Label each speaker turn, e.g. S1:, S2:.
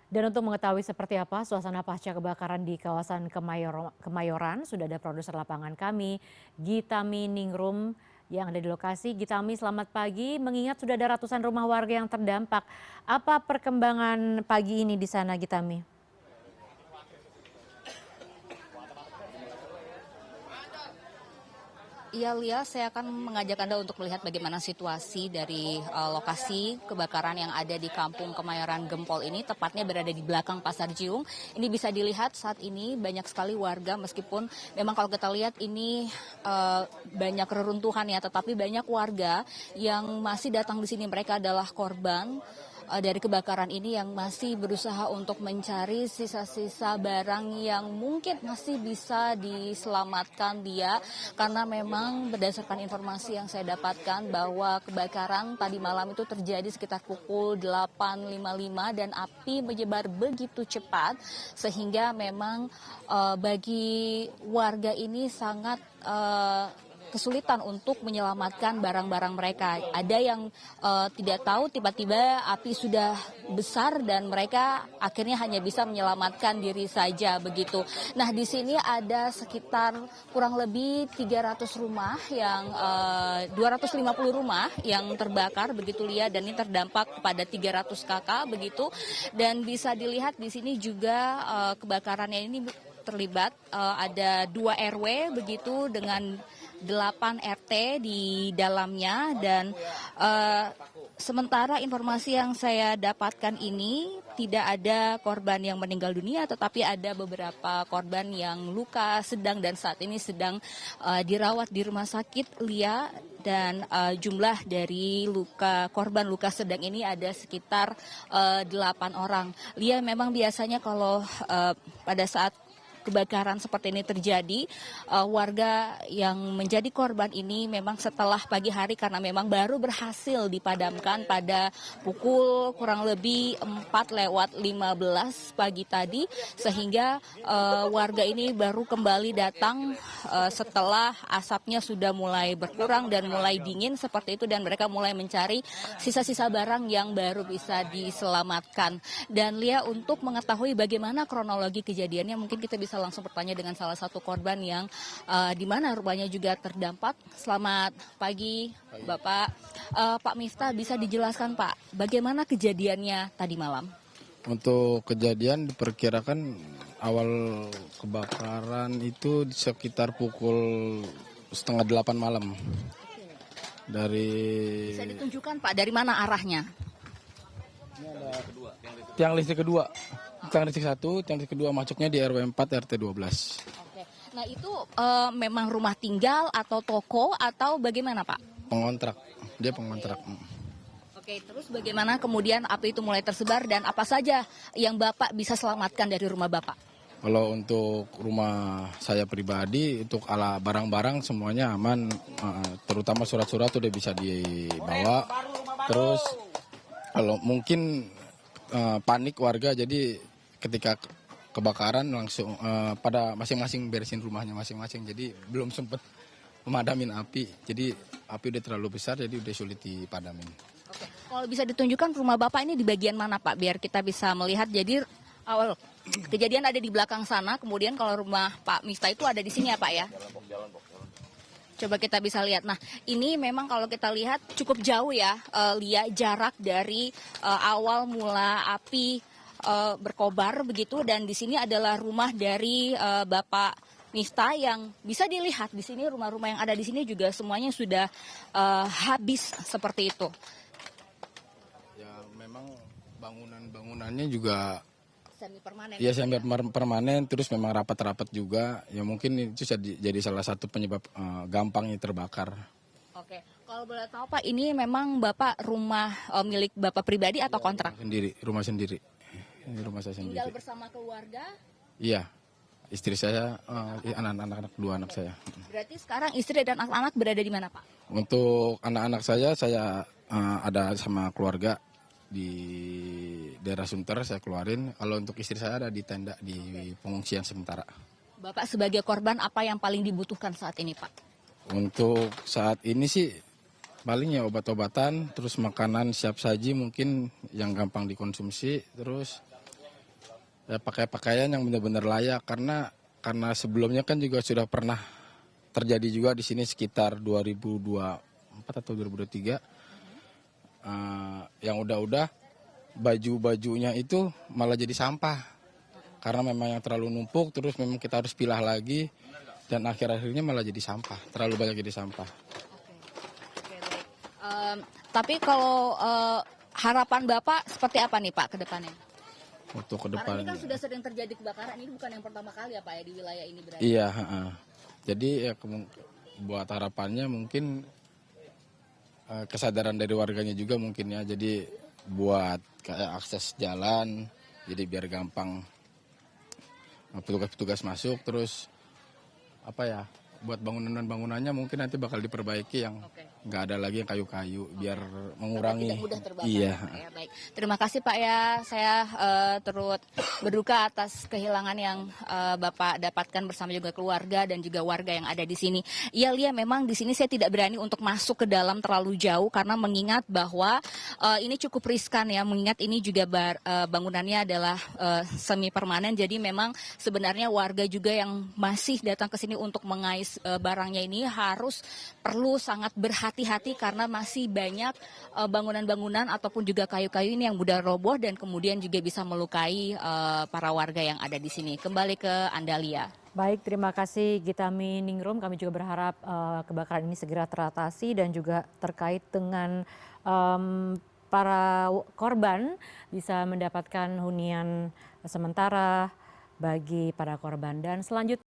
S1: Dan untuk mengetahui seperti apa suasana pasca kebakaran di kawasan Kemayoran, sudah ada produser lapangan kami, Gitami Ningrum yang ada di lokasi. Gitami, selamat pagi. Mengingat sudah ada ratusan rumah warga yang terdampak, apa perkembangan pagi ini di sana, Gitami?
S2: Iya, Lia, saya akan mengajak Anda untuk melihat bagaimana situasi dari lokasi kebakaran yang ada di Kampung Kemayoran Gempol ini, tepatnya berada di belakang Pasar Jiung. Ini bisa dilihat saat ini banyak sekali warga, meskipun memang kalau kita lihat ini banyak reruntuhan ya, tetapi banyak warga yang masih datang di sini. Mereka adalah korban dari kebakaran ini yang masih berusaha untuk mencari sisa-sisa barang yang mungkin masih bisa diselamatkan dia, karena memang berdasarkan informasi yang saya dapatkan bahwa kebakaran tadi malam itu terjadi sekitar pukul 8.55 dan api menyebar begitu cepat sehingga memang bagi warga ini sangat kesulitan untuk menyelamatkan barang-barang mereka. Ada yang tidak tahu tiba-tiba api sudah besar dan mereka akhirnya hanya bisa menyelamatkan diri saja begitu. Nah, di sini ada sekitar kurang lebih 300 rumah yang 250 rumah yang terbakar begitu, Lia, dan ini terdampak kepada 300 kakak begitu. Dan bisa dilihat di sini juga kebakarannya ini terlibat ada 2 RW begitu dengan 8 RT di dalamnya, dan sementara informasi yang saya dapatkan ini tidak ada korban yang meninggal dunia, tetapi ada beberapa korban yang luka sedang dan saat ini sedang dirawat di rumah sakit, Lia. Dan jumlah dari korban luka sedang ini ada sekitar 8 orang. Lia, memang biasanya kalau pada saat kebakaran seperti ini terjadi, warga yang menjadi korban ini memang setelah pagi hari, karena memang baru berhasil dipadamkan pada pukul kurang lebih 4:15 pagi tadi, sehingga warga ini baru kembali datang setelah asapnya sudah mulai berkurang dan mulai dingin seperti itu, dan mereka mulai mencari sisa-sisa barang yang baru bisa diselamatkan. Dan Lia, untuk mengetahui bagaimana kronologi kejadiannya, mungkin kita bisa langsung bertanya dengan salah satu korban yang di mana rumahnya juga terdampak. Selamat pagi, Bapak. Pak Miftah, bisa dijelaskan Pak, bagaimana kejadiannya tadi malam?
S3: Untuk kejadian diperkirakan awal kebakaran itu sekitar pukul 7:30 malam.
S2: Bisa ditunjukkan Pak, dari mana arahnya?
S3: Ini ada tiang listrik kedua. Tiang listrik 1, tiang listrik kedua masuknya di RW 4 RT 12.
S2: Oke. Nah, itu memang rumah tinggal atau toko atau bagaimana Pak?
S3: Pengontrak. Dia pengontrak.
S2: Oke, terus bagaimana kemudian api itu mulai tersebar dan apa saja yang Bapak bisa selamatkan dari rumah Bapak?
S3: Kalau untuk rumah saya pribadi, untuk barang-barang semuanya aman, terutama surat-surat udah bisa dibawa. Terus kalau mungkin panik warga, jadi ketika kebakaran langsung pada masing-masing beresin rumahnya masing-masing, jadi belum sempat memadamin api. Jadi api udah terlalu besar, jadi udah sulit dipadamin.
S2: Oke, kalau bisa ditunjukkan rumah Bapak ini di bagian mana Pak, biar kita bisa melihat. Jadi awal kejadian ada di belakang sana, kemudian kalau rumah Pak Miftah itu ada di sini ya Pak ya? Coba kita bisa lihat. Nah, ini memang kalau kita lihat cukup jauh ya, Lia, jarak dari awal mula api berkobar begitu, dan di sini adalah rumah dari Bapak Miftah yang bisa dilihat di sini, rumah-rumah yang ada di sini juga semuanya sudah habis seperti itu.
S3: Ya memang bangunannya juga
S2: Semi permanen.
S3: ya semi permanen, terus memang rapat-rapat juga. Ya mungkin itu jadi salah satu penyebab gampangnya terbakar.
S2: Oke, kalau boleh tahu Pak, ini memang Bapak rumah milik Bapak pribadi atau kontrak?
S3: Rumah sendiri. Ini rumah saya sendiri.
S2: Tinggal bersama keluarga?
S3: Iya, istri saya, anak-anak, 2 anak saya.
S2: Berarti sekarang istri dan anak-anak berada di mana Pak?
S3: Untuk anak-anak saya ada sama keluarga di daerah Sunter, saya keluarin. Kalau untuk istri saya ada di tenda di pengungsian sementara.
S2: Bapak sebagai korban, apa yang paling dibutuhkan saat ini Pak?
S3: Untuk saat ini sih paling ya obat-obatan, terus makanan siap saji mungkin yang gampang dikonsumsi, terus ya pakai pakaian yang benar-benar layak karena sebelumnya kan juga sudah pernah terjadi juga di sini sekitar 2024 atau 2023 yang udah-udah baju-bajunya itu malah jadi sampah karena memang yang terlalu numpuk, terus memang kita harus pilah lagi dan akhir-akhirnya malah jadi sampah, terlalu banyak jadi sampah.
S2: Oke, baik. Tapi kalau harapan Bapak seperti apa nih Pak ke depannya?
S3: Untuk ke
S2: Karena ini kan
S3: depan.
S2: sudah sering terjadi kebakaran, ini bukan yang pertama kali ya Pak ya di wilayah ini berada.
S3: Iya, jadi ya buat harapannya mungkin kesadaran dari warganya juga mungkin ya. Jadi buat kayak akses jalan, jadi biar gampang petugas-petugas masuk. Terus apa ya? Buat bangunannya mungkin nanti bakal diperbaiki yang
S2: Oke.
S3: nggak ada lagi yang kayu-kayu biar mengurangi.
S2: Tidak mudah terbakar.
S3: Iya.
S2: Ya, baik. Terima kasih Pak ya. Saya turut berduka atas kehilangan yang Bapak dapatkan bersama juga keluarga dan juga warga yang ada di sini. Iya Lia, memang di sini saya tidak berani untuk masuk ke dalam terlalu jauh karena mengingat bahwa ini cukup riskan ya. Mengingat ini juga bangunannya adalah semi permanen. Jadi memang sebenarnya warga juga yang masih datang ke sini untuk mengais barangnya ini harus perlu sangat berhati-hati karena masih banyak bangunan-bangunan ataupun juga kayu-kayu ini yang mudah roboh dan kemudian juga bisa melukai para warga yang ada di sini. Kembali ke Andalia.
S1: Baik, terima kasih Gita Miningrum. Kami juga berharap kebakaran ini segera teratasi dan juga terkait dengan para korban bisa mendapatkan hunian sementara bagi para korban. Dan selanjutnya